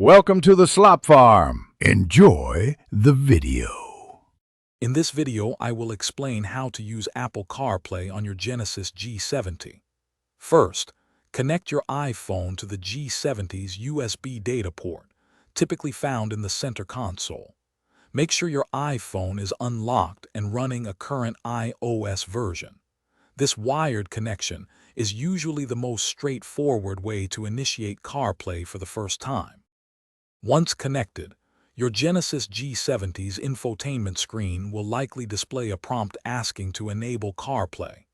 Welcome to the Slop Farm. Enjoy the video. In this video, I will explain how to use Apple CarPlay on your Genesis G70. First, connect your iPhone to the G70's USB data port, typically found in the center console. Make sure your iPhone is unlocked and running a current iOS version. This wired connection is usually the most straightforward way to initiate CarPlay for the first time. Once connected, your Genesis G70's infotainment screen will likely display a prompt asking to enable CarPlay.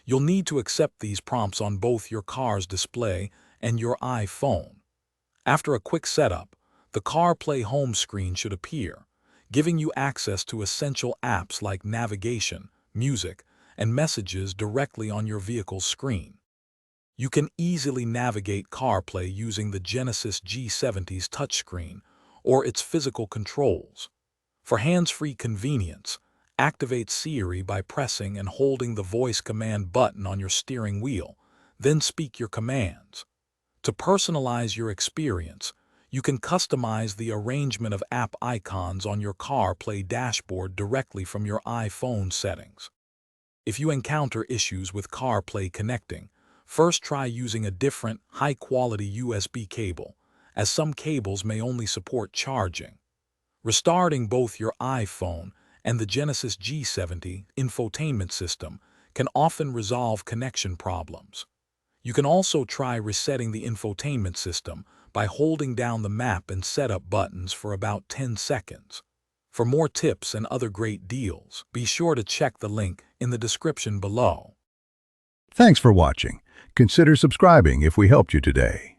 You'll need to accept these prompts on both your car's display and your iPhone. After a quick setup, the CarPlay home screen should appear, giving you access to essential apps like navigation, music, and messages directly on your vehicle's screen. You can easily navigate CarPlay using the Genesis G70's touchscreen or its physical controls. For hands-free convenience, activate Siri by pressing and holding the voice command button on your steering wheel, then speak your commands. To personalize your experience, you can customize the arrangement of app icons on your CarPlay dashboard directly from your iPhone settings. If you encounter issues with CarPlay connecting, first try using a different, high-quality USB cable, as some cables may only support charging. Restarting both your iPhone and the Genesis G70 infotainment system can often resolve connection problems. You can also try resetting the infotainment system by holding down the map and setup buttons for about 10 seconds. For more tips and other great deals, be sure to check the link in the description below. Thanks for watching. Consider subscribing if we helped you today.